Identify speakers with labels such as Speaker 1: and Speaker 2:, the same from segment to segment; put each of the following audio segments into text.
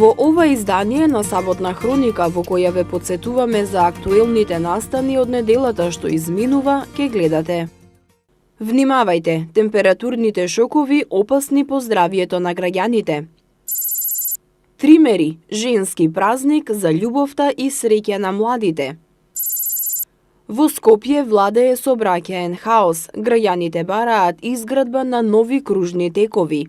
Speaker 1: Во ова издание на Саботна хроника, во која ве подсетуваме за актуелните настани од неделата што изминува, ке гледате. Внимавајте, температурните шокови опасни по здравието на граѓаните. 3 мери, женски празник за љубовта и среќа на младите. Во Скопје владее сообраќаен хаос, граѓаните бараат изградба на нови кружни текови.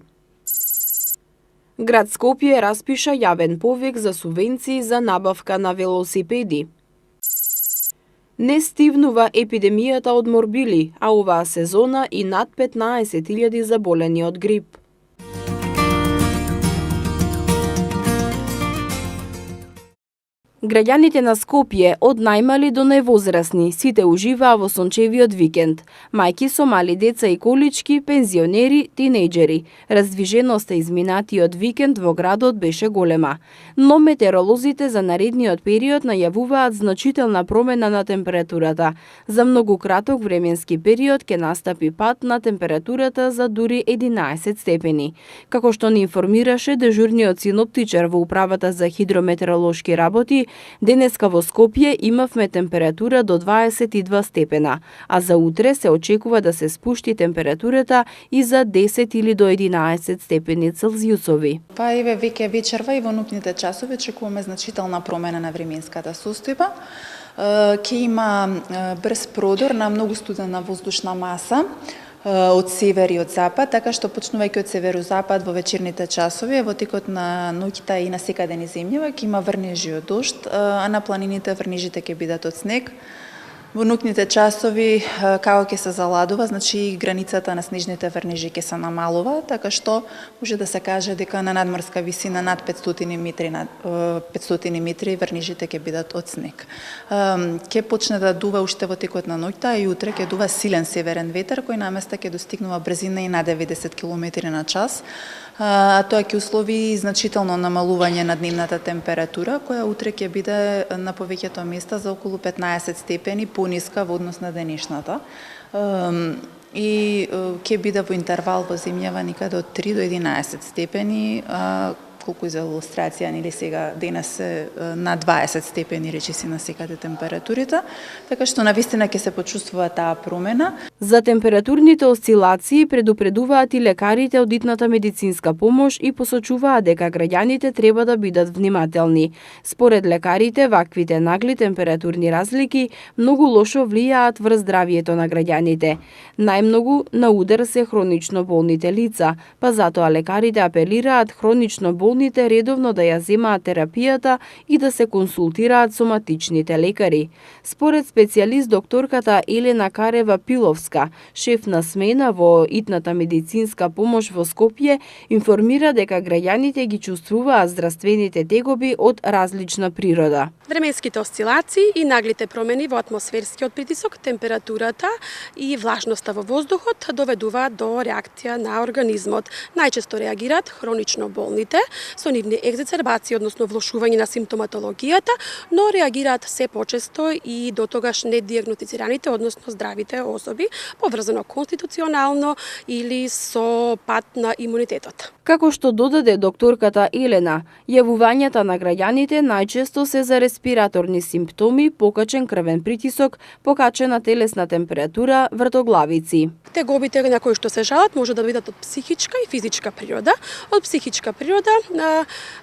Speaker 1: Град Скопје распиша јавен повик за субвенции за набавка на велосипеди. Не стивнува епидемијата од морбили, а оваа сезона и над 15.000 заболени од грип. Граѓаните на Скопје, од најмали до највозрасни, сите уживаа во сончевиот викенд. Мајки со мали деца и колички, пензионери, тинејџери. Раздвиженоста изминатиот викенд во градот беше голема. Но метеоролозите за наредниот период најавуваат значителна промена на температурата. За многу краток временски период ќе настапи пад на температурата за дури 11 степени. Како што ни информираше дежурниот синоптичар во Управата за хидрометеоролошки работи, денеска во Скопје имавме температура до 22 степена, а за утре се очекува да се спушти температурата и за 10 или до 11 степени Целзиусови.
Speaker 2: Па еве веќе вечерва и во ноќните часови очекуваме значителна промена на временската состојба. Ќе има брз продор на многу студена воздушна маса од север и од запад, така што почнувајќи од северозапад во вечерните часови, во текот на ноќта и на секаде низ земјава ќе има врнежи од дожд, а на планините врнежите ќе бидат од снег. Во ноќните часови, како ќе се заладува, значи границата на снежните врнежи ќе се намалува, така што може да се каже дека на надморска висина над 500 метри врнежите ќе бидат од снег. Ќе почне да дува уште во текот на ноќта и утре ќе дува силен северен ветер кој наместа ќе достигнува брзина и на 90 км на час. Тоа ќе услови значително намалување на дневната температура, која утре ќе биде на повеќето места за околу 15 степени пониска во однос на денешната. И ќе биде во интервал во земјава никаде од 3 до 11 степени, колку за илустрација, нели сега денес е на 20 степени речиси на секаде температурите, така што навистина ќе се почувствува таа промена.
Speaker 1: За температурните осцилации предупредуваат и лекарите од итната медицинска помош и посочуваат дека граѓаните треба да бидат внимателни. Според лекарите, ваквите нагли температурни разлики многу лошо влијаат врз здравието на граѓаните. Најмногу на удар се хронично болните лица, па затоа лекарите апелираат хронично болните редовно да ја земаат терапијата и да се консултираат со матичните лекари. Според специјалист докторката Елена Карева-Пиловска, шеф на смена во итната медицинска помош во Скопје, информира дека граѓаните ги чувствуваат здравствените тегоби од различна природа.
Speaker 3: Временските осцилации и наглите промени во атмосферскиот притисок, температурата и влажноста во воздухот доведуваат до реакција на организмот. Најчесто реагираат хронично болните со нивни екзацербации, односно влошување на симптоматологијата, но реагираат се почесто и до тогаш недиагностицираните, односно здравите особи, поврзано конституционално или со пат на имунитетот.
Speaker 1: Како што додаде докторката Елена, јавувањата на граѓаните најчесто се за респираторни симптоми, покачен крвен притисок, покачена телесна температура, вртоглавици.
Speaker 3: Тегобите на кои што се жалат може да бидат од психичка и физичка природа. Од психичка природа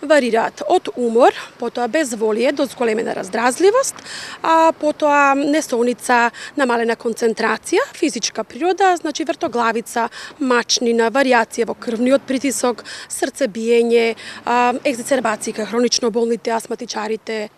Speaker 3: варираат од умор, потоа безволие до зголемена раздразливост, а потоа несолница, намалена концентрација, физичка природа, значи вртоглавица, мачнина, варијација во крвниот притисок, срцебиење, екзацербации кај хронично болните, астматичарите,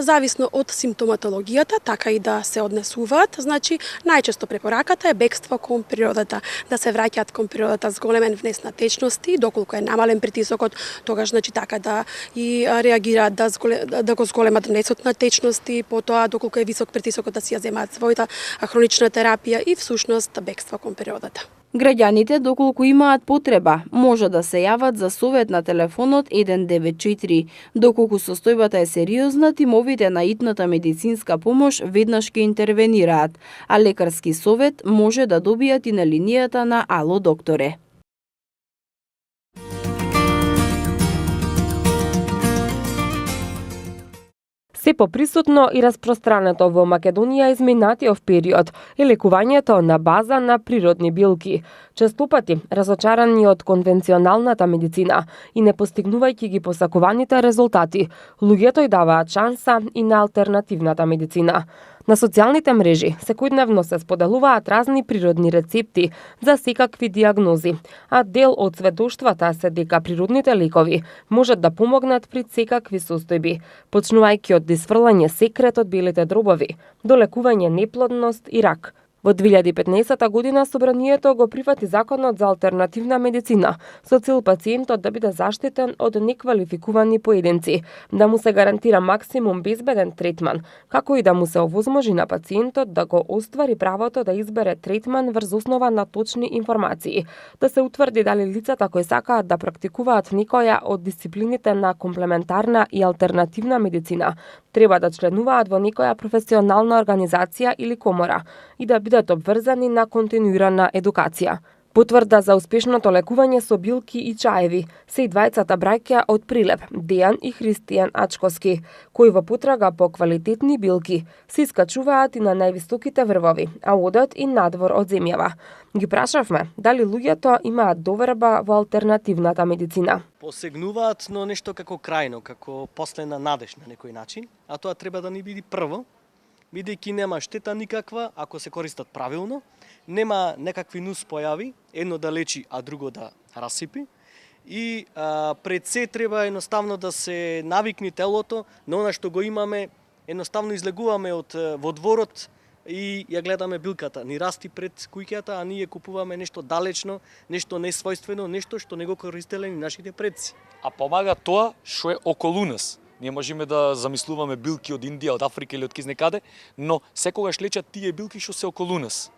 Speaker 3: зависно од симптоматологијата, така и да се однесуваат. Значи, најчесто препораката е бегство кон природата, да се враќаат кон природата зголемен внес на течности, доколку е намален притисокот, тогаш значи така да и реагираат да го зголемат внесот на течности, потоа доколку е висок притисокот да си ја земаат својата хронична терапија и всушност бегство кон природата.
Speaker 1: Граѓаните, доколку имаат потреба, може да се јават за совет на телефонот 194. Доколку состојбата е сериозна, тимовите на итната медицинска помош веднаш ќе интервенираат, а лекарски совет може да добијат и на линијата на Ало докторе.
Speaker 4: Се поприсутно и распространето во Македонија изминатиот период е лекувањето на база на природни билки. Често пати разочарани од конвенционалната медицина и не постигнувајќи ги посакуваните резултати, луѓето й даваат шанса и на алтернативната медицина. На социјалните мрежи секојдневно се споделуваат разни природни рецепти за секакви диагнози, а дел од сведоштвата се дека природните лекови можат да помогнат при секакви состојби, почнувајќи од дисфрлање секрет од белите дробови до лекување неплодност и рак. Во 2015 година Собранието го прифати Законот за алтернативна медицина со цел пациентот да биде заштитен од неквалификувани поединци, да му се гарантира максимум безбеден третман, како и да му се овозможи на пациентот да го оствари правото да избере третман врз основа на точни информации, да се утврди дали лицата кои сакаат да практикуваат некоја од дисциплините на комплементарна и алтернативна медицина треба да членуваат во некоја професионална организација или комора и да бидат обврзани на континуирана едукација. Потврда за успешното лекување со билки и чаеви се и двајцата браќа од Прилеп, Дејан и Христијан Ачковски, кои во потрага по квалитетни билки се искачуваат и на највисоките врвови, а одат и надвор од земјава. Ги прашавме дали луѓето имаат доверба во алтернативната медицина.
Speaker 5: Посегнуваат, но нешто како крајно, како последна надеж на некој начин, а тоа треба да ни биде прво, бидејќи нема штета никаква ако се користат правилно, нема некакви нус појави, едно да лечи, а друго да расипи. И пред се треба едноставно да се навикни телото на она што го имаме, едноставно излегуваме во дворот и ја гледаме билката. Ни расти пред куќата, а ние купуваме нешто далечно, нешто несвојствено, нешто што не го користеле ни нашите предци.
Speaker 6: А помага тоа што е околу нас. Ние можеме да замислуваме билки од Индија, од Африка или од кизнекаде, но секогаш лечат тие билки што се околу нас.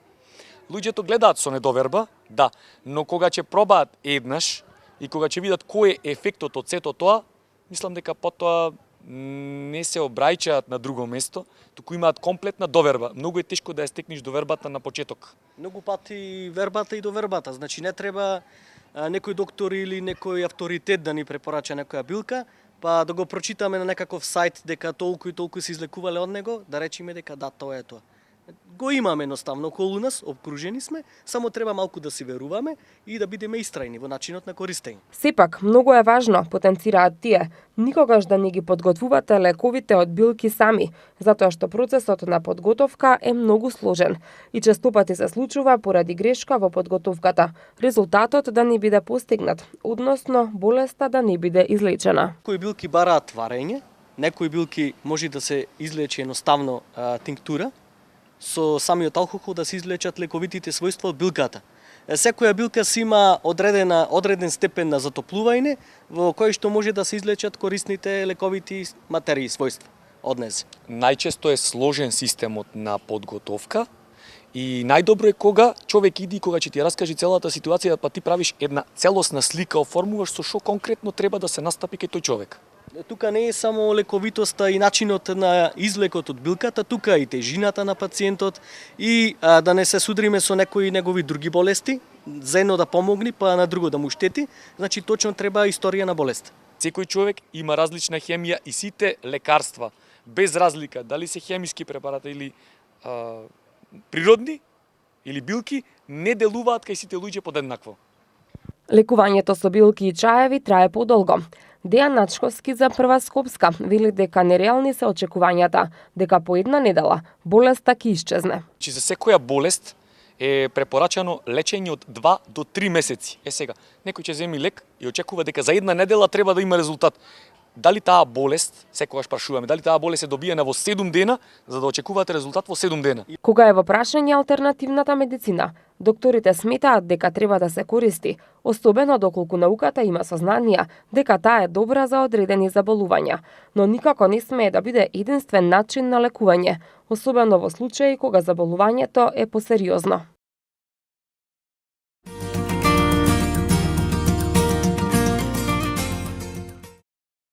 Speaker 6: Луѓето гледаат со недоверба, да, но кога ќе пробаат еднаш и кога ќе видат кој е ефектот од сето тоа, мислам дека потоа не се обраќаат на друго место, туку имаат комплетна доверба. Многу е тешко да ја стекнеш довербата на почеток.
Speaker 5: Многу пати вербата и довербата, значи не треба некој доктор или некој авторитет да ни препорача некоја билка, па да го прочитаме на некаков сајт дека толку и толку се излекувале од него, да речеме дека да, тоа е тоа. Го имаме едноставно околу нас, обкружени сме, само треба малку да си веруваме и да бидеме истрајни во начинот на користење.
Speaker 4: Сепак, многу е важно, потенцираат тие, никогаш да не ги подготвувате лековите од билки сами, затоа што процесот на подготовка е многу сложен и често пати се случува поради грешка во подготовката, резултатот да не биде постигнат, односно болеста да не биде излечена.
Speaker 5: Некои билки бараат варење, некои билки може да се излечи едноставно тинктура, со самиот алкохол да се излечат лековитите својства од билката. Секоја билка си има одреден степен на затоплување во кој што може да се излечат корисните лековити материи својства од незе.
Speaker 6: Најчесто е сложен системот на подготовка и најдобро е кога човек иди, кога ќе ти раскаже целата ситуација, па ти правиш една целосна слика, оформуваш со што конкретно треба да се настапи кај тој човек.
Speaker 5: Тука не е само лековитоста и начинот на излекот од билката, тука и тежината на пациентот и да не се судриме со некои негови други болести, за едно да помогни, па на друго да му штети, значи точно треба историја на болест.
Speaker 6: Секој човек има различна хемија и сите лекарства, без разлика дали се хемиски препарати или природни или билки, не делуваат кај сите луѓе подеднакво.
Speaker 4: Лекувањето со билки и чаеви трае подолго. Дејан Ачковски за Прва Скопска вели дека нереални се очекувањата, дека по една недела болеста ќе исчезне.
Speaker 6: Че за секоја болест е препорачано лечење од 2 до 3 месеци. Сега, некој ќе земи лек и очекува дека за една недела треба да има резултат. Дали таа болест, секогаш прашуваме, дали таа болест е добиена во 7 дена, за да очекувате резултат во 7 дена?
Speaker 4: Кога е во прашање алтернативната медицина, докторите сметаат дека треба да се користи, особено доколку науката има сознанија дека таа е добра за одредени заболувања, но никако не смее да биде единствен начин на лекување, особено во случаи кога заболувањето е посериозно.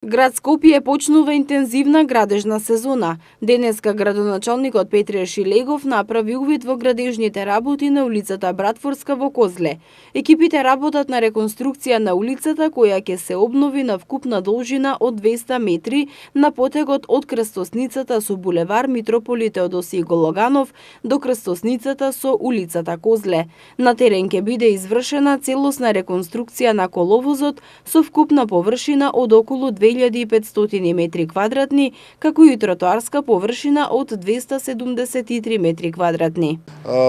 Speaker 1: Град Скопје почнува интензивна градежна сезона. Денеска градоначалникот Петре Шилегов направи увид во градежните работи на улицата Братфорска во Козле. Екипите работат на реконструкција на улицата која ќе се обнови на вкупна должина од 200 метри на потегот од крстосницата со булевар Митрополи Теодосиј Гологанов до крстосницата со улицата Козле. На терен ќе биде извршена целосна реконструкција на коловозот со вкупна површина од околу 2500 метри квадратни, како и тротоарска површина од 273 метри квадратни.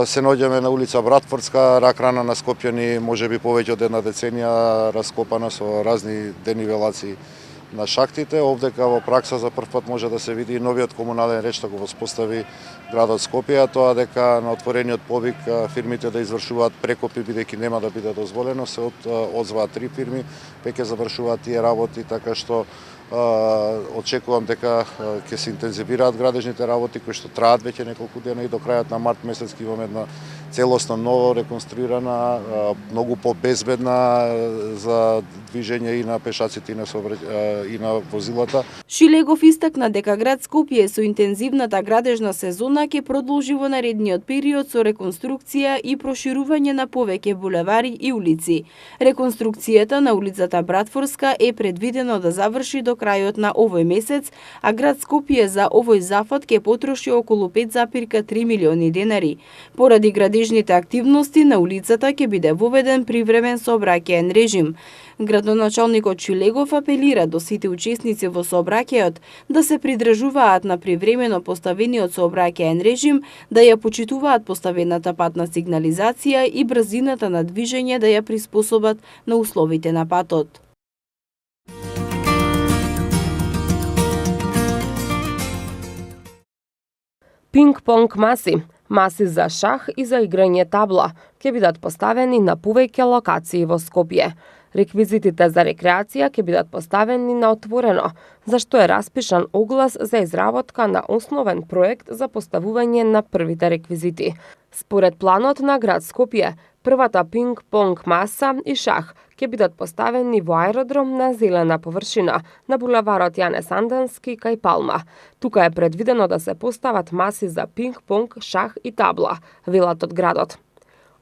Speaker 7: Се наоѓаме на улица Братфорска, рак рана на Скопјани, можеби повеќе од една деценија раскопана со разни денивелации на шахтите. Овдека во пракса за прв пат може да се види и новиот комунален ред што го воспостави градот Скопје, тоа дека на отворениот повик фирмите да извршуваат прекопи бидејќи нема да биде дозволено, се одзваат 3 фирми, веќе завршуваат тие работи, така што очекувам дека ќе се интензивираат градежните работи кои што траат веќе неколку дена и до крајот на март месец ќе имаме една целосно ново реконструирана, многу побезбедна за движење и на пешаците и на возилата.
Speaker 1: Шилегов истакна дека град Скопје со интензивната градежна сезона ќе продолжи во наредниот период со реконструкција и проширување на повеќе булевари и улици. Реконструкцијата на улицата Братфорска е предвидено да заврши до крајот на овој месец, а град Скопје за овој зафат ќе потроши околу 5,3 милиони денари. Поради градежните активности на улицата ќе биде воведен привремен сообраќаен режим. Градоначалникот Шилегов апелира до сите учесници во сообраќајот да се придржуваат на привремено поставениот сообраќаен режим, да ја почитуваат поставената патна сигнализација и брзината на движење да ја приспособат на условите на патот.
Speaker 4: Пинг-понг маси за шах и за играње табла ќе бидат поставени на повеќе локации во Скопје. Реквизитите за рекреација ќе бидат поставени на отворено, за што е распишан оглас за изработка на основен проект за поставување на првите реквизити. Според планот на град Скопје, првата пинг-понг маса и шах ќе бидат поставени во аеродром на зелена површина на булеварот Јане Сандански кај Палма. Тука е предвидено да се постават маси за пинг-понг, шах и табла, велат од градот.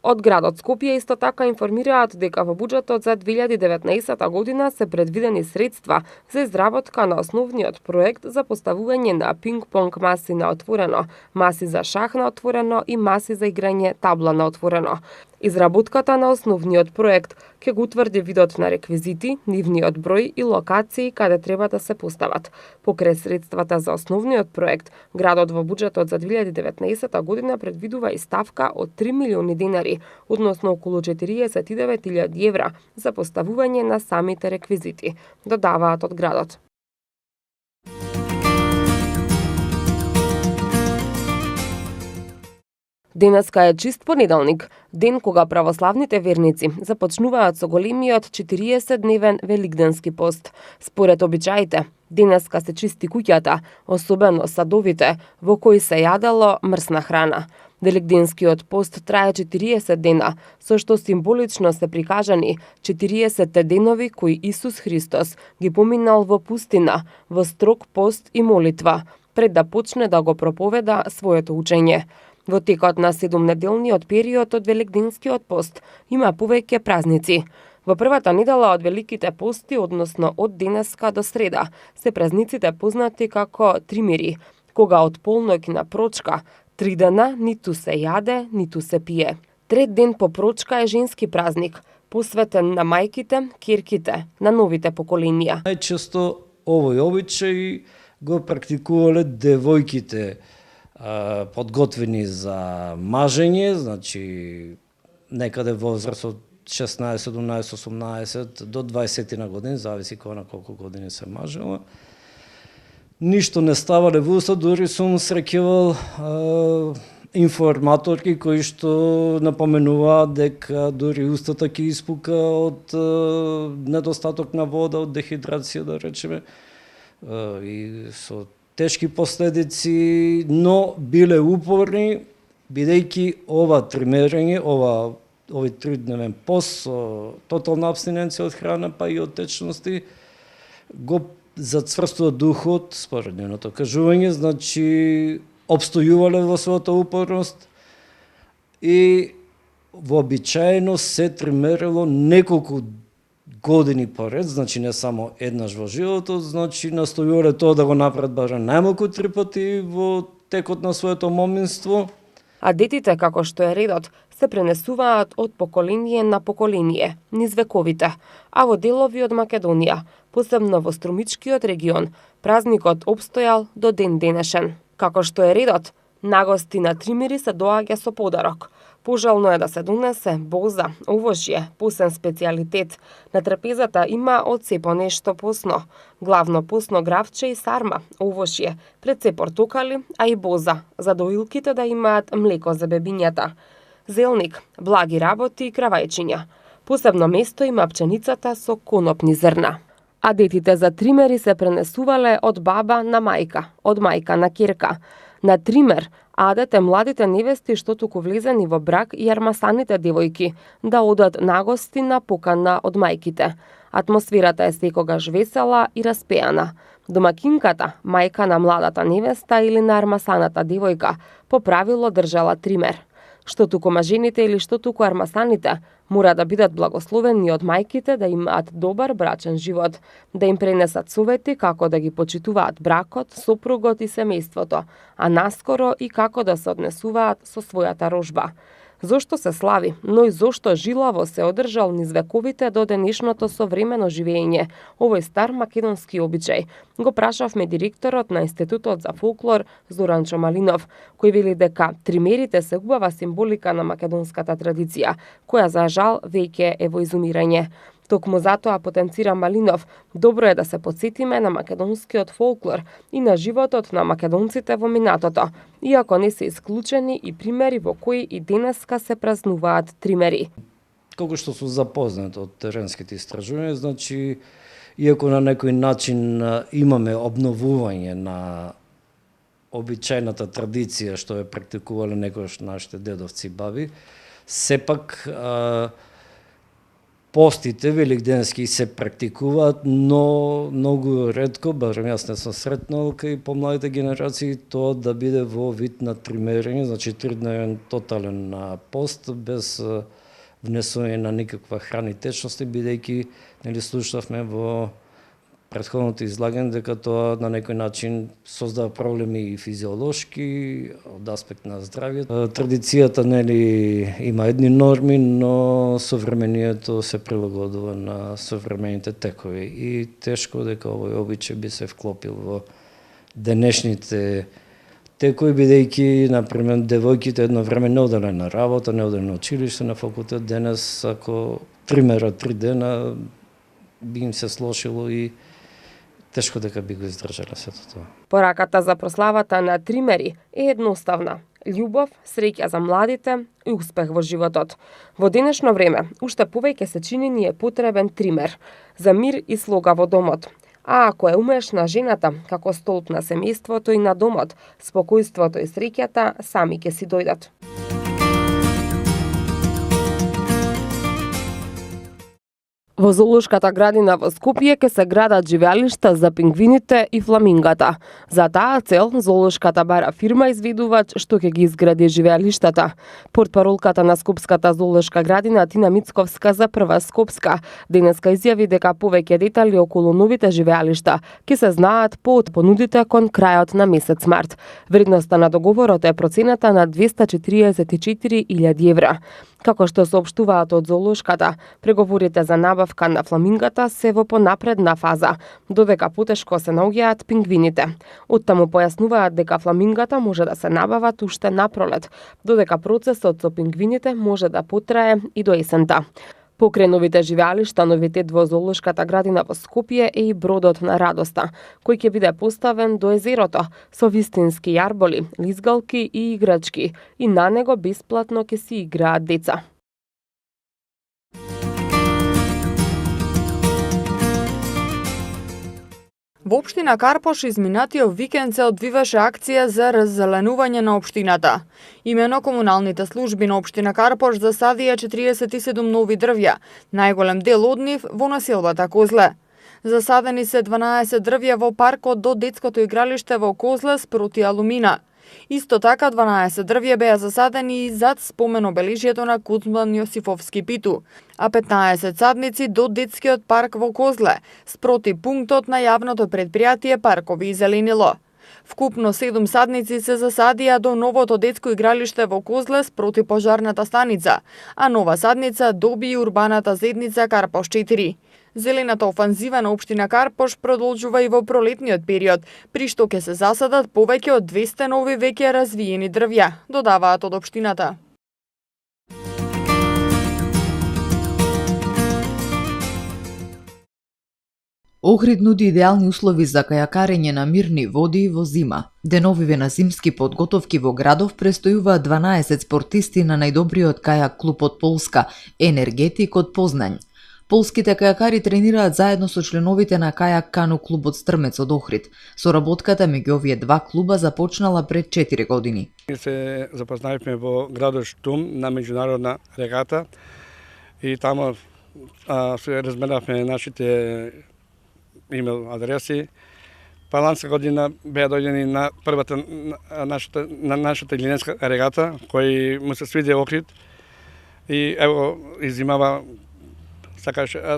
Speaker 4: Од градот Скопје исто така информираат дека во буџетот за 2019 година се предвидени средства за изработка на основниот проект за поставување на пинг-понг маси на отворено, маси за шах на отворено и маси за играње табла на отворено. Изработката на основниот проект ќе го утврди видот на реквизити, нивниот број и локации каде треба да се постават. Покрај средствата за основниот проект, градот во буџетот за 2019 година предвидува и ставка од 3 милиони денари, односно околу 49.000 евра за поставување на самите реквизити, додаваат од градот. Денеска е чист понеделник, ден кога православните верници започнуваат со големиот 40-дневен великденски пост. Според обичаите, денеска се чисти куќата, особено садовите, во кои се јадело мрсна храна. Великденскиот пост трае 40 дена, со што символично се прикажани 40 денови кои Исус Христос ги поминал во пустина, во строг пост и молитва, пред да почне да го проповеда своето учење. Во текот на 7-неделниот период од Великденскиот пост има повеќе празници. Во првата недела од Великите пости, односно од денеска до среда, се празниците познати како Тримири, кога од полноќ на прочка 3 дена ниту се јаде, ниту се пие. Трет ден по прочка е женски празник, посветен на мајките, ќерките, на новите поколенија.
Speaker 8: Најчесто овој обичај го практикувале девојките подготвени за мажење, значи некаде возраст од 16, 17, 18 до 20 на години, зависи кој на колку години се мажела. Ништо не ставале во уста, дури сум среќавал информаторки кои што напоменуваат дека дури устата ќе испука од недостаток на вода, од дехидрација, да речеме, и со тешки последици, но биле упорни, бидејќи ова тримерење, овој 3-дневен пост со тотална абстиненција од храна, па и од течности, го зацврстува духот, според нjeното кажување, значи обстојувале во својата упорност и вообичаено се тримерило неколку години поред, значи не само еднаш во животот, значи настојувале тоа да го направат барем најмалку 3 пати во текот на своето моминство.
Speaker 4: А детите, како што е редот, се пренесуваат од поколение на поколение, низ вековите, а во делови од Македонија, посебно во Струмичкиот регион, празникот обстојал до ден денешен. Како што е редот, на гости на тримери се доаѓа со подарок. Пожелно е да се донесе боза, овошје, посен специјалитет. На трапезата има од се по нешто посно. Главно посно гравче и сарма, овошје, пред се портокали, а и боза, за доилките да имаат млеко за бебињата. Зелник, благи работи и кравајчиња. Посебно место има пченицата со конопни зрна. А детите за тримери се пренесувале од баба на мајка, од мајка на ќерка. На тример, адете младите невести што туку влезени во брак и армасаните девојки да одат на гости на покана од мајките. Атмосферата е секогаш весела и распеана. Домакинката, мајка на младата невеста или на армасаната девојка, по правило држала тример. Што туку мажените или што туку армасаните, мора да бидат благословени од мајките да имаат добар брачен живот, да им пренесат совети како да ги почитуваат бракот, сопругот и семејството, а наскоро и како да се однесуваат со својата рожба. Зошто се слави, но и зошто жилаво се одржал низ вековите до денешното современо живење овој стар македонски обичај, го прашавме директорот на Институтот за фолклор Зоран Чомалинов, кој вели дека тримерите се убава символика на македонската традиција, која за жал веќе е во изумирање. Токму затоа потенцира Малинов, добро е да се потсетиме на македонскиот фолклор и на животот на македонците во минатото, иако не се исклучени и примери во кои и денеска се празнуваат тримери.
Speaker 8: Колку што су запознат од теренските истражувања, значи, иако на некој начин имаме обновување на обичајната традиција што е практикувале некојаш нашите дедовци и баби, сепак постите великденски се практикуваат, но многу ретко, барем јас не сум сретнал кај помладите генерации, тоа да биде во вид на тримерење, значи 3-дневен тотален пост, без внесување на никаква храна и течности, бидејќи нели слушавме во претходното излагање дека тоа на некој начин создава проблеми и физиолошки од аспект на здравјето. Традицијата нели има едни норми, но современието се прилагодува на современите текови и тешко дека овој обичај би се вклопил во денешните текови, бидејќи например девојките едно време не оделе на работа, не оделе на училиште, на факултет, денес ако тримера 3 дена би им се слошило и тешко дека би го издржале сето тоа.
Speaker 4: Пораката за прославата на тримери е едноставна. Љубов, среќа за младите и успех во животот. Во денешно време, уште повеќе се чини ни е потребен тример за мир и слога во домот. А ако е умешна жената, како столб на семејството и на домот, спокојството и среќата сами ќе си дојдат. Во зоолошката градина во Скопје ќе се градат живеалишта за пингвините и фламингата. За таа цел зоолошката бара фирма изведувач што ќе ги изгради живеалиштата. Портпаролката на Скопската зоолошка градина Тина Мицковска за Прва Скопска денеска изјави дека повеќе детали околу новите живеалишта ќе се знаат по понудите кон крајот на месец март. Вредноста на договорот е процената на 244.000 евра. Како што соопштуваат од зоолошката, преговорите за набавка на фламингата се во понапредна фаза, додека потешко се наоѓаат пингвините. Оттаму појаснуваат дека фламингата може да се набават уште напролет, додека процесот со пингвините може да потрае и до есента. Покрај новите живеалишта, новитет во зоолошката градина во Скопје е и бродот на радоста, кој ќе биде поставен до езерото со вистински јарболи, лизгалки и играчки, и на него бесплатно ќе си играат деца.
Speaker 9: Во општина Карпош изминатиот викенд се одвиваше акција за раззеленување на општината. Имено комуналните служби на општина Карпош засадија 47 нови дрвја, најголем дел од нив во населбата Козле. Засадени се 12 дрвја во паркот до детското игралиште во Козлес проти Алумина. Исто така 12 дрвја беа засадени и зад спомен обелижјето на Кузман Јосифовски Питу, а 15 садници до детскиот парк во Козле, спроти пунктот на јавното предпријатие Паркови и зеленило. Вкупно 7 садници се засадија до новото детско игралиште во Козлес проти пожарната станица, а нова садница доби и урбаната зедница Карпош 4. Зелената офанзива на општина Карпош продолжува и во пролетниот период, при што ќе се засадат повеќе од 200 нови веќе развиени дрвја, додаваат од општината.
Speaker 10: Охрид нуди идеални услови за кајакарење на мирни води во зима. Деновиве на зимски подготовки во градов престојуваат 12 спортисти на најдобриот кајак клуб од Полска, Енергетик од Познањ. Полските кајакари тренираат заедно со членовите на кајак кану клубот Стрмец од Охрид. Соработката меѓу овие два клуба започнала пред 4 години.
Speaker 11: Се запознаевме во градот Штум на меѓународна регата и таму се разменавме нашите имейл адреси. Ланска година беа дојдени на првата нашата ленинска регата, кој му се свиди Охрид и ево изимава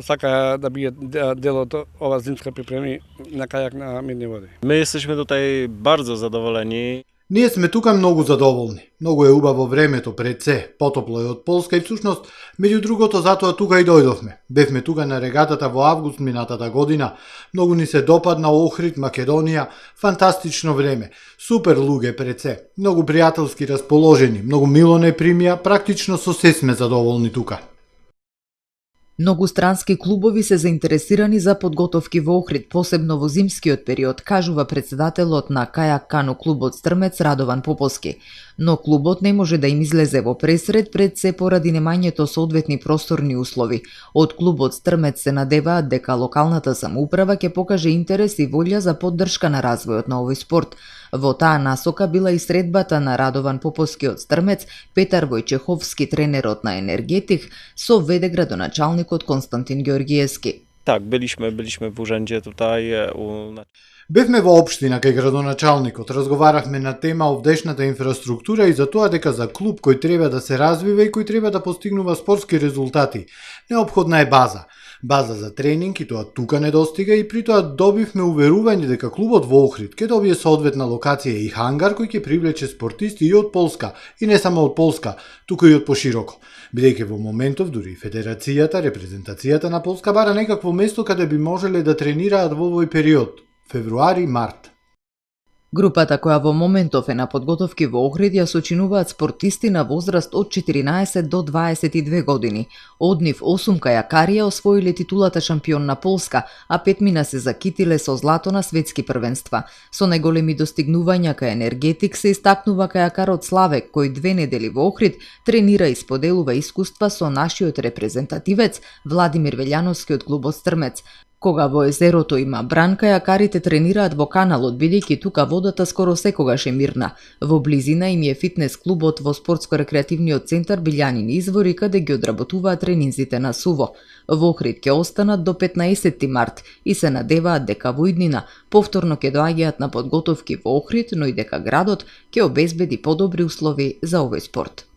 Speaker 11: сака да биде дел од ова зимска припреми на кајак на мирни води.
Speaker 12: My jesteśmy tutaj bardzo zadowoleni.
Speaker 13: Ние сме тука многу задоволни. Многу е убаво времето пред се, потопло е од Полска и всушност, меѓу другото затоа тука и дојдовме. Бевме тука на регатата во август минатата година. Многу ни се допадна Охрид, Македонија, фантастично време. Супер луѓе пред се, многу пријателски расположени, многу мило не примија, практично со се сме задоволни тука.
Speaker 10: Многу странски клубови се заинтересирани за подготовки во Охрид, посебно во зимскиот период, кажува председателот на кајак кану клубот Стрмец Радован Поповски. Но клубот не може да им излезе во пресред пред се поради немањето соодветни просторни услови. Од клубот Стрмец се надеваат дека локалната самоуправа ќе покаже интерес и волја за поддршка на развојот на овој спорт. Во таа насока била и средбата на Радован Поповски од Стрмец, Петар Војчеховски, тренерот на Енергетик, со ВД градоначалникот Константин Георгиевски.
Speaker 12: Tak, byliśmy w urzędzie tutaj
Speaker 13: Бевме во општина кај градоначалникот, разговаравме на тема овдешната инфраструктура и за тоа дека за клуб кој треба да се развива и кој треба да постигнува спортски резултати, неопходна е база. База за тренинг и тоа тука недостига и при тоа добивме уверување дека клубот во Охрид ќе добие соодветна локација и хангар кој ќе привлече спортисти и од Полска, и не само од Полска, туку и од пошироко. Бидејќи во моментов дури и федерацијата, репрезентацијата на Полска бара некакво место каде би можеле да тренираат во овој период, февруари-март.
Speaker 10: Групата која во моментов е на подготовки во Охрид ја сочинуваат спортисти на возраст од 14 до 22 години. Од нив 8 кајакари освоиле титулата шампион на Полска, а 5 се закитиле со злато на светски првенства. Со најголеми достигнувања кај Енергетик се истакнува кајакарот Славек, кој 2 недели во Охрид тренира и споделува искуства со нашиот репрезентативец Владимир Велјановски од клубот Стрмец. Кога во езерото има бран, кајакарите тренираат во каналот, бидејќи тука водата скоро секогаш е мирна. Во близина им е фитнес клубот во спортско-рекреативниот центар Билјанини извори, каде ги одработуваат тренинзите на суво. Во Охрид ќе останат до 15 март и се надеваат дека во иднина повторно ќе доаѓаат на подготовки во Охрид, но и дека градот ќе обезбеди подобри услови за овој спорт.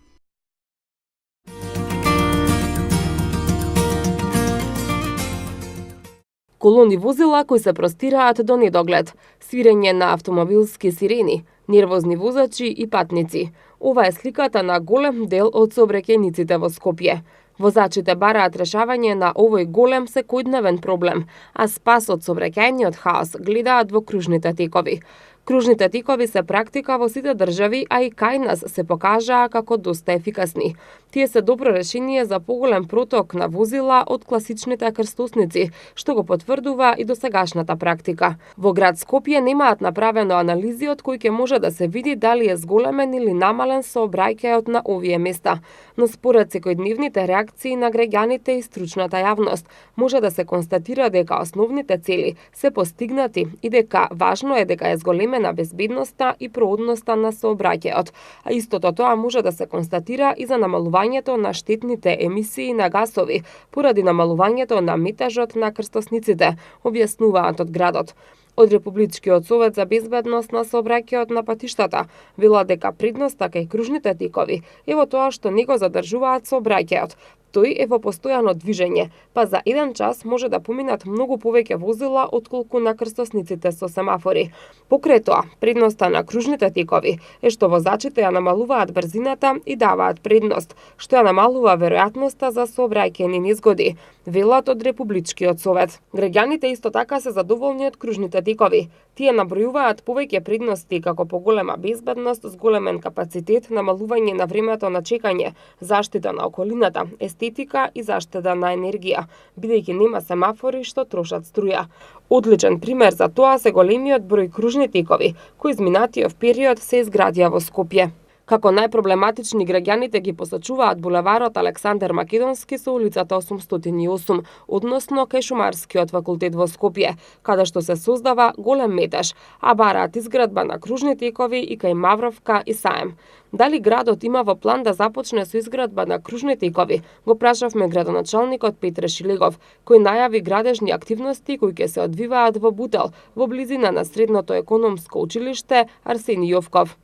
Speaker 4: Колони возила кои се простираат до недоглед, свирење на автомобилски сирени, нервозни возачи и патници. Ова е сликата на голем дел од сообраќајниците во Скопје. Возачите бараат решавање на овој голем секојдневен проблем, а спас од сообраќајниот хаос гледаат во кружните текови. Кружните текови се практика во сите држави, а и кај нас се покажаа како доста ефикасни. Тие се добро решение за поголем проток на возила од класичните крстосници, што го потврдува и досегашната практика. Во град Скопје немаат направено анализи од кои ќе може да се види дали е зголемен или намален сообраќајот на овие места, но според секојдневните реакции на граѓаните и стручната јавност, може да се констатира дека основните цели се постигнати и дека важно е дека е зголемен на безбедноста и проодноста на сообраќајот, а истото тоа може да се констатира и за намалувањето на штетните емисии на гасови поради намалувањето на метажот на крстосниците, објаснуваат од градот. Од Републичкиот совет за безбедност на сообраќајот на патиштата велат дека предноста кај кружните текови е во тоа што не го задржуваат сообраќајот. Тој е во постојано движење, па за 1 час може да поминат многу повеќе возила отколку на крстосниците со семафори. Покрај тоа, предноста на кружните текови е што возачите ја намалуваат брзината и даваат предност, што ја намалува веројатноста за сообраќајни незгоди, велат од Републичкиот совет. Граѓаните исто така се задоволни од кружните текови. Тие набројуваат повеќе предности како поголема безбедност, зголемен капацитет, намалување на времето на чекање, заштита на околината, естетика и заштеда на енергија, бидејќи нема семафори што трошат струја. Одличен пример за тоа се големиот број кружни текови, кои изминатиот период се изградија во Скопје. Како најпроблематични граѓаните ги посочуваат булеварот Александар Македонски со улицата 808, односно кај Шумарскиот факултет во Скопје, каде што се создава голем метеж, а бараат изградба на кружни текови и кај Мавровка и Саем. Дали градот има во план да започне со изградба на кружни текови, го прашавме градоначалникот Петре Шилегов, кој најави градежни активности кои ќе се одвиваат во Бутел, во близина на Средното економско училиште Арсени Јовков.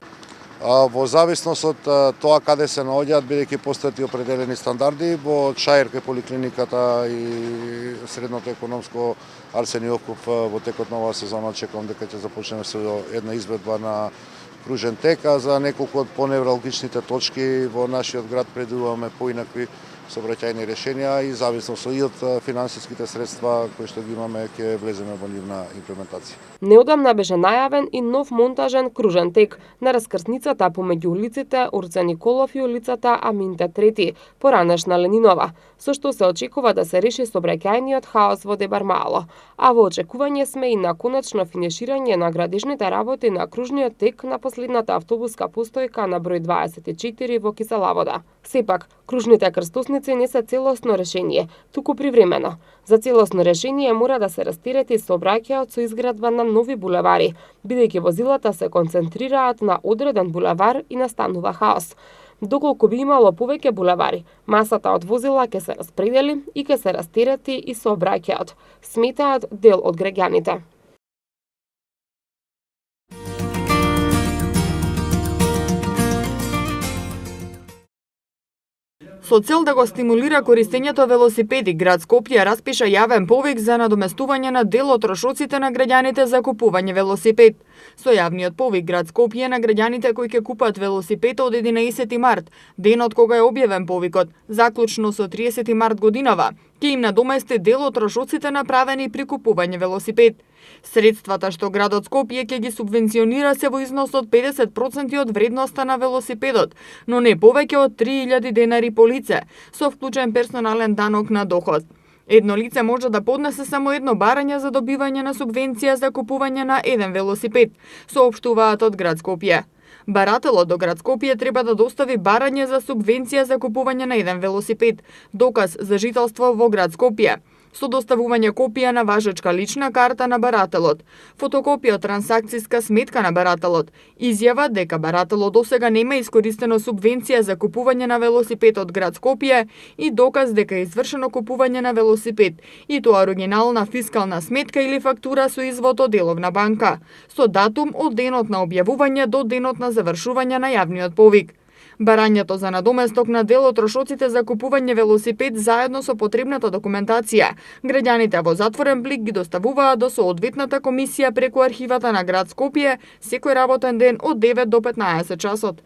Speaker 7: Во зависност од тоа каде се наоѓаат, бидејќи постојат и определени стандарди, во Чаир кај поликлиниката и Средното економско Арсени Јовков во текот на оваа сезона чекам дека ќе започнеме со една изведба на кружен тек, а за неколку од поневралгичните точки во нашиот град предвидуваме поинакви сообраќајни решенија и зависно и од финансиските средства кои што ги имаме ќе влеземе во нивна имплементација.
Speaker 4: Неодамна беше најавен и нов монтажен кружен тек на раскрсницата помеѓу улиците Орце Николов и улицата Аминте III, поранешна Ленинова, со што се очекува да се реши сообраќајниот хаос во Дебармало, а во очекување сме и на конечно финиширање на градежните работи на кружниот тек на последната автобуска постојка на број 24 во Киселавода. Сепак, кружните крстосници не се целосно решение, туку привремено. За целосно решение мора да се растерети сообраќајот со изградба на нови булевари, бидејќи возилата се концентрираат на одреден булевар и настанува хаос. Доколку би имало повеќе булевари, масата од возила ќе се распредели и ќе се растерети и сообраќајот, сметаат дел од граѓаните.
Speaker 9: Со цел да го стимулира користењето велосипеди, град Скопје распиша јавен повик за надоместување на дел од трошоците на граѓаните за купување велосипед. Со јавниот повик град Скопје на граѓаните кои ќе купат велосипед од 11 март, денот кога е објавен повикот, заклучно со 30 март годинава, ќе им надомести дел од трошоците направени при купување велосипед. Средствата што градот Скопје ќе ги субвенционира се во износ од 50% од вредноста на велосипедот, но не повеќе од 3000 денари по лице, со вклучен персонален данок на доход. Едно лице може да поднесе само едно барање за добивање на субвенција за купување на еден велосипед, соопштуваат од град Скопје. Барателот до град Скопје треба да достави барање за субвенција за купување на еден велосипед, доказ за жителство во град Скопје, со доставување копија на важечка лична карта на барателот, фотокопија од трансакциска сметка на барателот, изјава дека барателот досега нема искористено субвенција за купување на велосипед од град Скопје и доказ дека е извршено купување на велосипед, и тоа оригинална фискална сметка или фактура со извод од деловна банка, со датум од денот на објавување до денот на завршување на јавниот повик. Барањето за надоместок на дел од трошоците за купување велосипед заедно со потребната документација, граѓаните во затворен блик ги доставуваат до соодветната комисија преку архивата на град Скопје секој работен ден од 9 до 15 часот.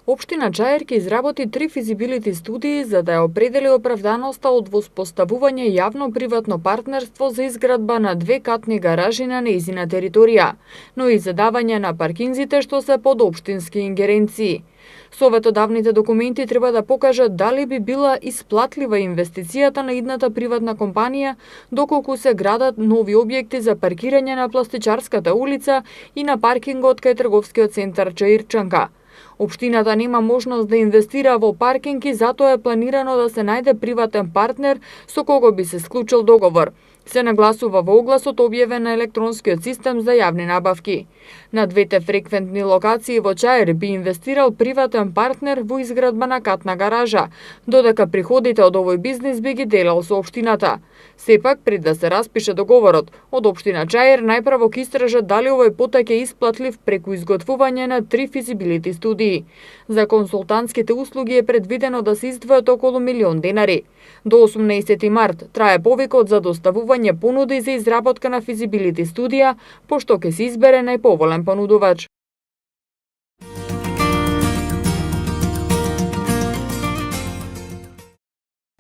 Speaker 9: Општина Чаир ќе изработи 3 физибилити студии за да ја определи оправданоста од воспоставување јавно-приватно партнерство за изградба на 2-катни гаражи на нејзина територија, но и задавање на паркинзите што се под општински ингеренции. Советодавните документи треба да покажат дали би била исплатлива инвестицијата на идната приватна компанија доколку се градат нови објекти за паркирање на Пластичарската улица и на паркингот кај трговскиот центар Чаирчанка. Општината нема можност да инвестира во паркинг и затоа е планирано да се најде приватен партнер со кого би се склучил договор. Се нагласува во огласот објавен на електронскиот систем за јавни набавки. На двете фреквентни локации во Чаир би инвестирал приватен партнер во изградба на катна гаража, додека приходите од овој бизнис би ги делал со општината. Сепак, пред да се распише договорот, од општина Чаир најпрво ќе истражат дали овој поток е исплатлив преку изготвување на 3 физибилити студии. За консултантските услуги е предвидено да се издвојат околу $1.000.000. До 18 март трае повикот за доставување понуди за изработка на физибилити студија, пошто ќе се избере најповолен понудувач.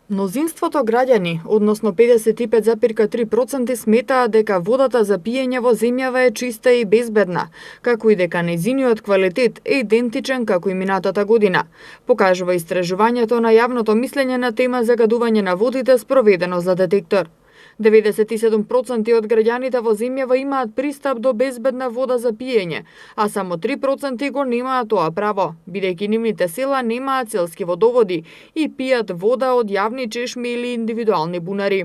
Speaker 9: Мнозинството граѓани, односно 55,3%, сметаат дека водата за пиење во земјава е чиста и безбедна, како и дека нејзиниот квалитет е идентичен како и минатата година, покажува истражувањето на јавното мислење на тема загадување на водите спроведено за Детектор. 97% од граѓаните во земјава имаат пристап до безбедна вода за пиење, а само 3% го немаат тоа право, бидејќи нивните села немаат селски водоводи и пијат вода од јавни чешми или индивидуални бунари.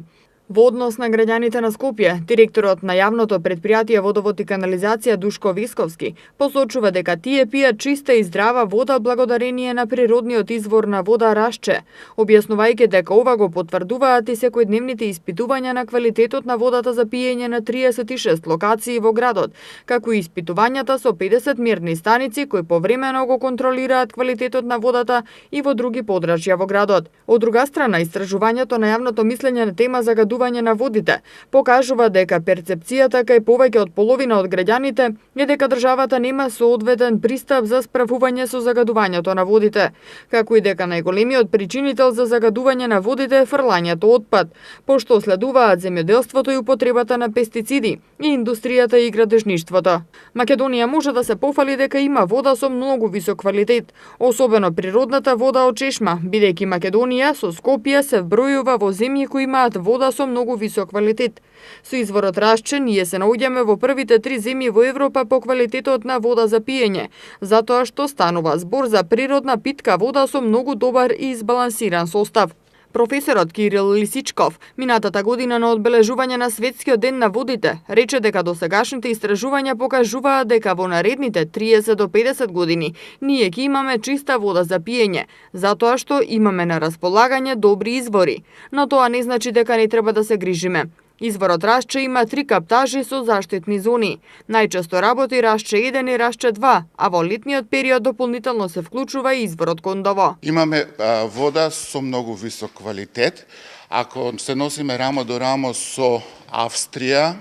Speaker 9: Во однос на граѓаните на Скопје, директорот на јавното предпријатие Водовод и канализација Душко Висковски посочува дека тие пијат чиста и здрава вода благодарение на природниот извор на вода Рашче, објаснувајќи дека ова го потврдуваат и секојдневните испитувања на квалитетот на водата за пиење на 36 локации во градот, како и испитувањата со 50 мерни станици кои повремено го контролираат квалитетот на водата и во други подрачја во градот. Од друга страна, истражувањето на јавното мислење на тема загадување на водите покажува дека перцепцијата кај повеќе од половина од граѓаните е дека државата нема соодветен пристап за справување со загадувањето на водите, како и дека најголемиот причинител за загадување на водите е фрлањето отпад, пошто следуваат земјоделството и употребата на пестициди и индустријата и градежништвото. Македонија може да се пофали дека има вода со многу висок квалитет, особено природната вода од чешма, бидејќи Македонија со Скопје се вбројува во земји кои имаат вода со многу висок квалитет. Со изворот Рашче ние се наоѓаме во првите 3 земји во Европа по квалитетот на вода за пиење, затоа што станува збор за природна питка вода со многу добар и избалансиран состав. Професорот Кирил Лисичков, минатата година на одбележување на Светскиот ден на водите, рече дека досегашните истражувања покажуваат дека во наредните 30 до 50 години ние ќе имаме чиста вода за пиење, затоа што имаме на располагање добри извори. Но тоа не значи дека не треба да се грижиме. Изворот Рашче има 3 каптажи со заштитни зони. Најчесто работи Рашче 1 и Рашче 2, а во летниот период дополнително се вклучува и изворот Кондово.
Speaker 14: Имаме вода со многу висок квалитет. Ако се носиме рамо до рамо со Австрија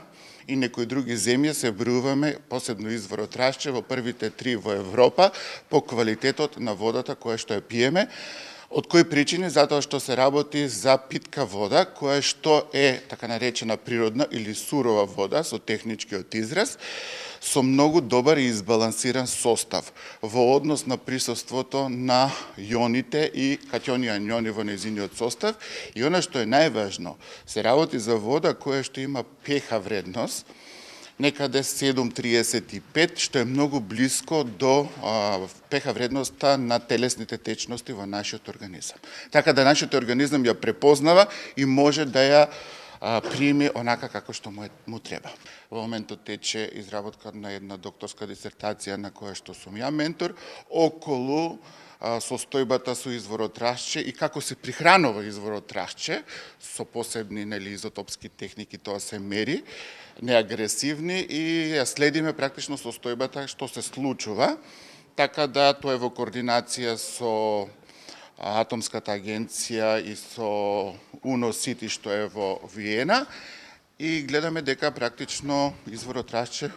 Speaker 14: и некои други земји, се бројуваме посебно изворот Рашче во првите 3 во Европа по квалитетот на водата која што ја пиеме. Од кои причини? Затоа што се работи за питка вода, која што е така наречена природна или сурова вода со техничкиот израз, со многу добар и избалансиран состав во однос на присуството на јоните и катјони и ањони во нејзиниот состав. И она што е најважно, се работи за вода која што има pH вредност некаде 7,35, што е многу блиско до pH вредноста на телесните течности во нашиот организам. Така да нашиот организам ја препознава и може да ја прими онака како што му треба. Во моментот тече изработка на една докторска дисертација на која што сум ја ментор околу состојбата со изворот Рашче и како се прихранува изворот Рашче со посебни изотопски техники, тоа се мери, неагресивни, и ја следиме практично состојбата што се случува, така да тоа е во координација со Атомската агенција и со УНО-СИТИ што е во Виена, и гледаме дека практично изворот Рашче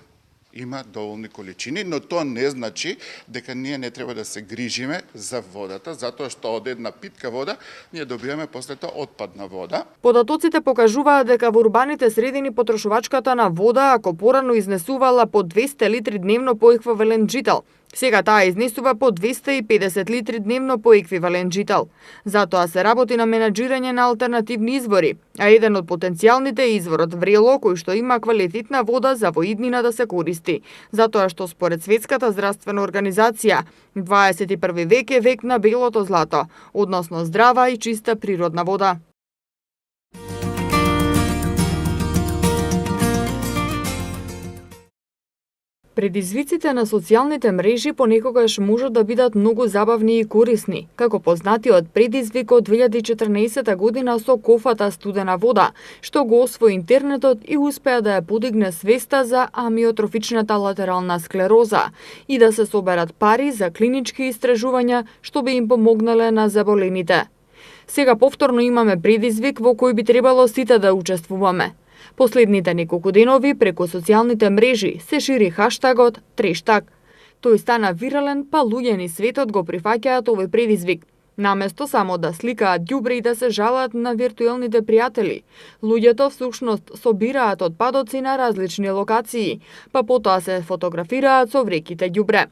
Speaker 14: има доволни количини, но тоа не значи дека ние не треба да се грижиме за водата, затоа што од една питка вода ние добиваме после тоа отпадна вода.
Speaker 9: Податоците покажуваат дека во урбаните средини потрошувачката на вода, ако порано изнесувала по 200 литри дневно по еквивалент жител, Сега таа изнесува по 250 литри дневно по еквивалент жител. Затоа се работи на менаџирање на алтернативни извори, а еден од потенцијалните е изворот Врело, кој што има квалитетна вода за во иднина да се користи. Затоа што според Светската здравствена организација, 21 век е век на белото злато, односно здрава и чиста природна вода. Предизвиците на социјалните мрежи понекогаш можат да бидат многу забавни и корисни, како познатиот предизвик од 2014 година со кофата студена вода, што го освои интернетот и успеа да ја подигне свеста за амиотрофичната латерална склероза и да се соберат пари за клинички истражувања што би им помогнале на заболените. Сега повторно имаме предизвик во кој би требало сите да учествуваме. Последните неколку денови преку социјалните мрежи се шири хаштагот трештаг. Тој стана вирален, па луѓе низ светот го прифаќаат овој предизвик. Наместо само да сликаат ѓубре и да се жалат на виртуелните пријатели, луѓето всушност собираат отпадоци на различни локации, па потоа се фотографираат со вреките ѓубре.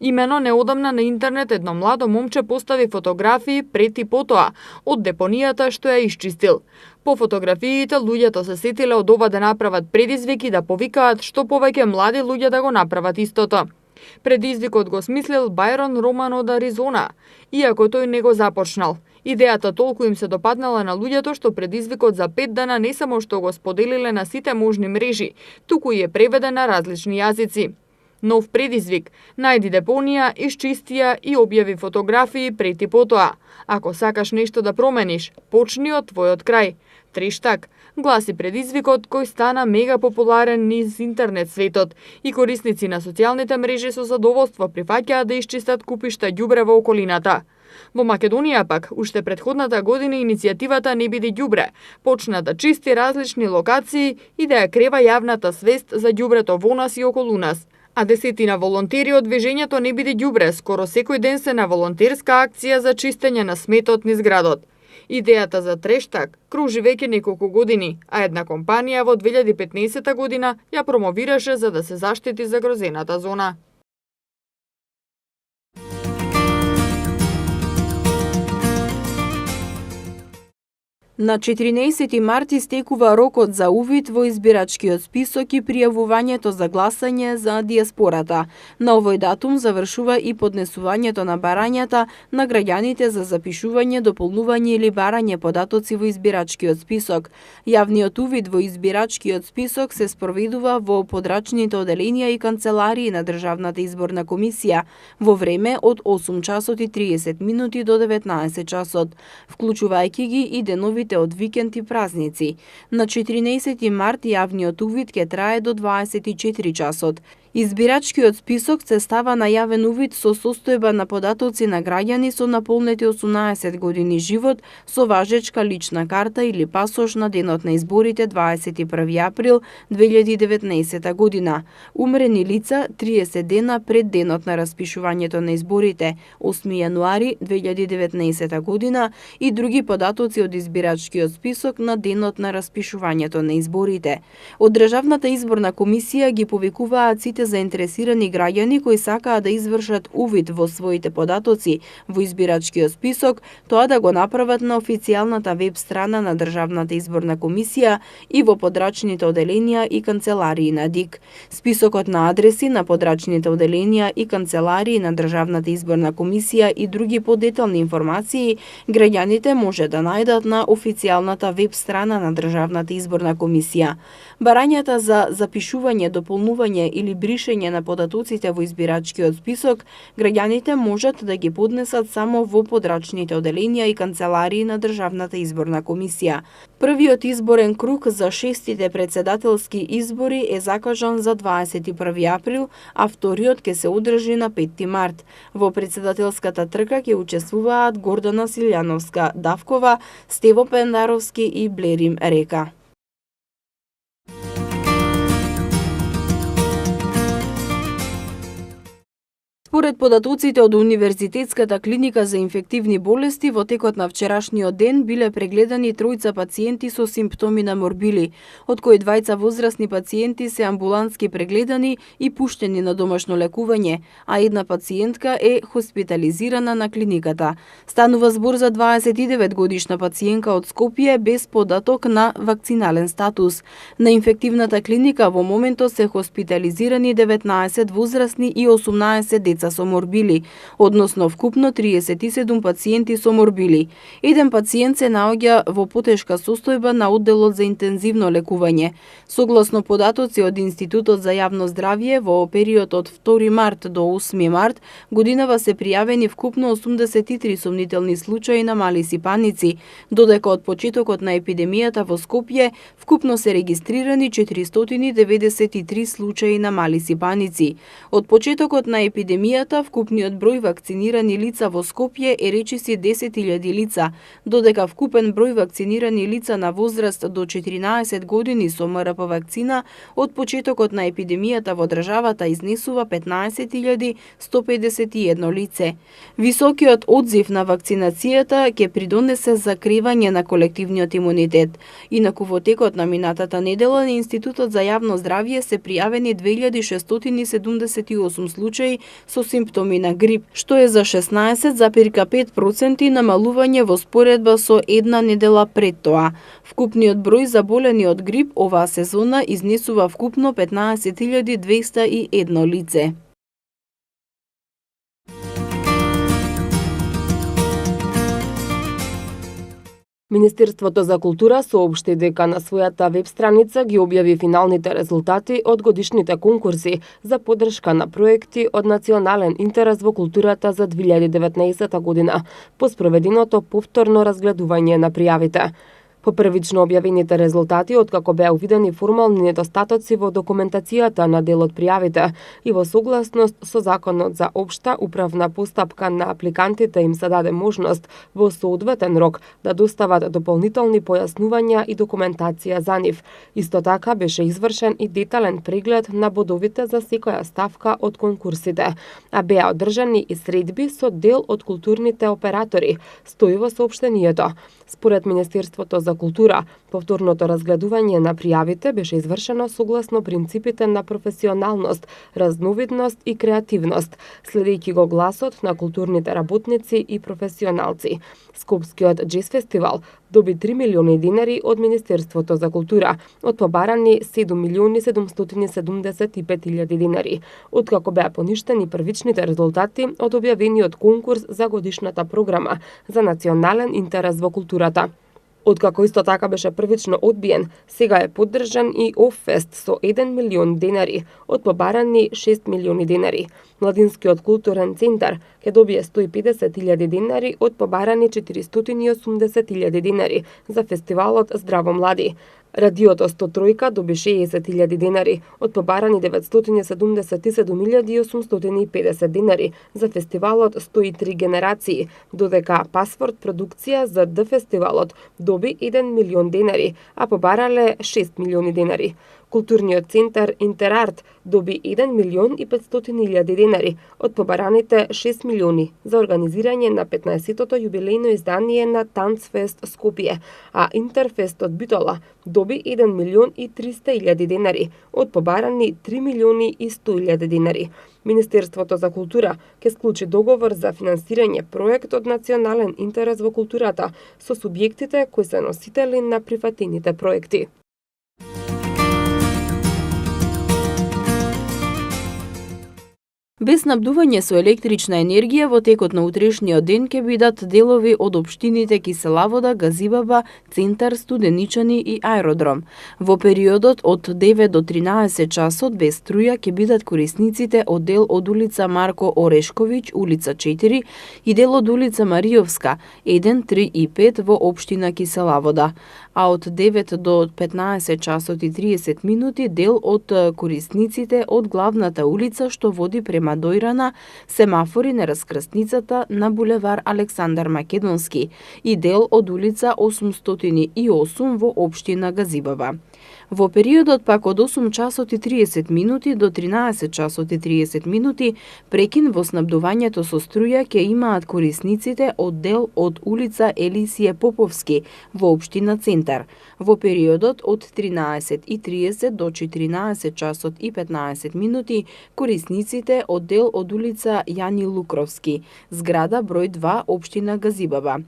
Speaker 9: Имено неодамна на интернет едно младо момче постави фотографии пред и потоа од депонијата што ја исчистил. По фотографиите луѓето се сетиле од ова да направат предизвик и да повикаат што повеќе млади луѓе да го направат истото. Предизвикот го смислил Бајрон Роман од Аризона, иако тој не го започнал. Идејата толку им се допаднала на луѓето што предизвикот за 5 дена не само што го споделиле на сите можни мрежи, туку и е преведен на различни јазици. Нов предизвик, најди депонија, исчистија и објави фотографии пред и потоа. Ако сакаш нешто да промениш, почни од твојот крај. Трештаг, гласи предизвикот кој стана мега популарен низ интернет светот и корисници на социјалните мрежи со задоволство прифаќаат да исчистат купишта ѓубре во околината. Во Македонија пак, уште предходната година иницијативата Не биди ѓубре почна да чисти различни локации и да ја крева јавната свест за ѓубрето во нас и околу нас. А десетина волонтери од движењето Не биди ѓубре скоро секој ден се на волонтерска акција за чистење на сметот низ градот. Идејата за трештаг кружи веќе неколку години, а една компанија во 2015 година ја промовираше за да се заштити загрозената зона.
Speaker 1: На 14 март истекува рокот за увид во избирачкиот список и пријавувањето за гласање за диаспората. На овој датум завршува и поднесувањето на барањата на граѓаните за запишување, дополнување или барање податоци во избирачкиот список. Јавниот увид во избирачкиот список се спроведува во подрачните оделенија и канцеларии на Државната изборна комисија во време од 8 часот и 30 минути до 19 часот, вклучувајќи ги и деновите од викенд и празници. На 14 март јавниот увид ќе трае до 24 часот. Избирачкиот список се става на јавен увид со состојба на податоци на граѓани со наполнети 18 години живот, со важечка лична карта или пасош на денот на изборите 21 април 2019 година. Умрени лица 30 дена пред денот на распишувањето на изборите 8 јануари 2019 година и други податоци од избирачкиот список на денот на распишувањето на изборите. Од Државната изборна комисија ги повикуваат сите заинтересирани граѓани кои сакаат да извршат увид во своите податоци во избирачкиот список, тоа да го направат на официјалната веб страна на Државната изборна комисија и во подрачните оделенија и канцеларии на ДИК. Списокот на адреси на подрачните оделенија и канцеларии на Државната изборна комисија и други подетални информации граѓаните може да најдат на официјалната веб страна на Државната изборна комисија. Барањата за запишување, дополнување или бришење на податоците во избирачкиот список, граѓаните можат да ги поднесат само во подрачните оделенија и канцеларии на Државната изборна комисија. Првиот изборен круг за шестите председателски избори е закажан за 21 април, а вториот ќе се одржи на 5 март. Во председателската трка ќе учествуваат Гордана Силјановска-Давкова, Стево Пендаровски и Блерим Река. Според податоците од Универзитетската клиника за инфективни болести, во текот на вчерашниот ден биле прегледани тројца пациенти со симптоми на морбили, од кои двајца возрастни пациенти се амбулантски прегледани и пуштени на домашно лекување, а една пациентка е хоспитализирана на клиниката. Станува збор за 29 годишна пациентка од Скопје без податок на вакцинален статус. На инфективната клиника во моментот се хоспитализирани 19 возрастни и 18 деца со морбили, односно вкупно 37 пациенти со морбили. Еден пациент се наоѓа во потешка состојба на одделот за интензивно лекување. Согласно податоци од Институтот за јавно здравје, во период од 2 март до 8 март годинава се пријавени вкупно 83 сомнителни случаи на мали сипаници, додека од почетокот на епидемијата во Скопје вкупно се регистрирани 493 случаи на мали сипаници. Од почетокот на епидемијата вкупниот број вакцинирани лица во Скопје е речиси 10.000 лица, додека вкупен број вакцинирани лица на возраст до 14 години со МРП вакцина од почетокот на епидемијата во државата изнесува 15.151 лице. Високиот одзив на вакцинацијата ќе придонесе за кривање на колективниот имунитет. Инаку во текот на минатата недела на Институтот за јавно здравје се пријавени 2678 случаи со симптоми на грип, што е за 16,5% намалување во споредба со една недела пред тоа. Вкупниот број заболени од грип оваа сезона изнесува вкупно 15.201 лице.
Speaker 4: Министерството за култура соопшти дека на својата веб страница ги објави финалните резултати од годишните конкурси за поддршка на проекти од национален интерес во културата за 2019 година, по спроведеното повторно разгледување на пријавите. По првично објавените резултати, откако беа увидени формални недостатоци во документацијата на дел од пријавите и во согласност со Законот за општа управна постапка на апликантите им се даде можност во соодветен рок да достават дополнителни појаснувања и документација за нив. Исто така беше извршен и детален преглед на бодовите за секоја ставка од конкурсите, а беа одржани и средби со дел од културните оператори, стои во соопштението. Според Министерството за култура, повторното разгледување на пријавите беше извршено согласно принципите на професионалност, разновидност и креативност, следејќи го гласот на културните работници и професионалци. Скопскиот джез фестивал доби 3 милиони динари од Министерството за култура, од побарани 7 милиони 775 илјади динари, откако беа поништени првичните резултати од објавениот конкурс за годишната програма за национален интерес во културата. Откако исто така беше првично одбиен, сега е поддржан и Оффест со 1 милион динари од побарани 6 милиони динари. Младинскиот културен центар ќе добие 150.000 динари од побарани 480.000 динари за фестивалот Здраво млади. Радиото 103 доби 60.000 динари од побарани 977.850 динари за фестивалот 103 генерации, додека Пасворд продукција за Д фестивалот доби 1 милион динари, а побарале 6 милиони динари. Културниот центар Интерарт доби 1 милион и 500.000 динари од побараните 6 милиони за организирање на 15-тото јубилејно издание на Танцфест Скопје, а Интерфест од Битола доби 1 милион и 300.000 динари од побарани 3 милиони и 100.000 динари. Министерството за култура ќе склучи договор за финансирање проект од национален интерес во културата со субјектите кои се носители на прифатените проекти.
Speaker 1: Без снабдување со електрична енергија во текот на утрешниот ден ќе бидат делови од општините Киселавода, Газибаба, Центар, Студеничани и Аеродром. Во периодот од 9 до 13 часот без струја ќе бидат корисниците од дел од улица Марко Орешковиќ, улица 4 и дел од улица Мариовска, 1, 3 и 5 во општина Киселавода, а од 9 до 15 часот и 30 минути дел од корисниците од главната улица што води према Дојрана, семафори на раскрсницата на булевар Александар Македонски и дел од улица 808 во општина Газибаба. Во периодот пак од 8 часот и 30 минути до 13 часот и 30 минути прекин во снабдувањето со струја ќе имаат корисниците од дел од улица Елисије Поповски во општина Центар. Во периодот од 13:30 до 14 часот и 15 минути корисниците од дел од улица Јани Лукровски, зграда број 2, општина Газибаба.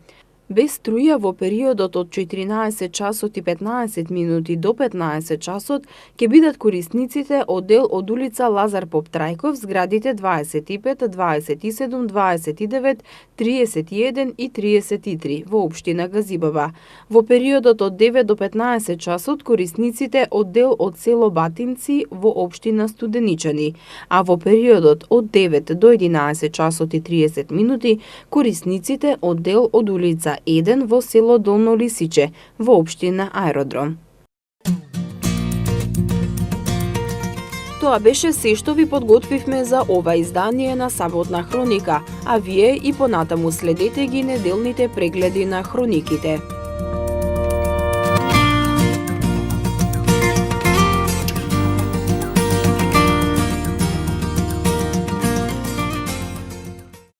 Speaker 1: Без струја во периодот од 14 часот и 15 минути до 15 часот ќе бидат корисниците од дел од улица Лазар Поптрајков, зградите 25, 27, 29, 31 и 33 во општина Газибаба. Во периодот од 9 до 15 часот корисниците од дел од село Батинци во општина Студеничани, а во периодот од 9 до 11 часот и 30 минути корисниците од дел од улица 1 во село Долно Лисиче во општина Аеродром. Тоа беше се што ви подготвивме за ова издание на Саботна хроника, а вие и понатаму следете ги неделните прегледи на хрониките.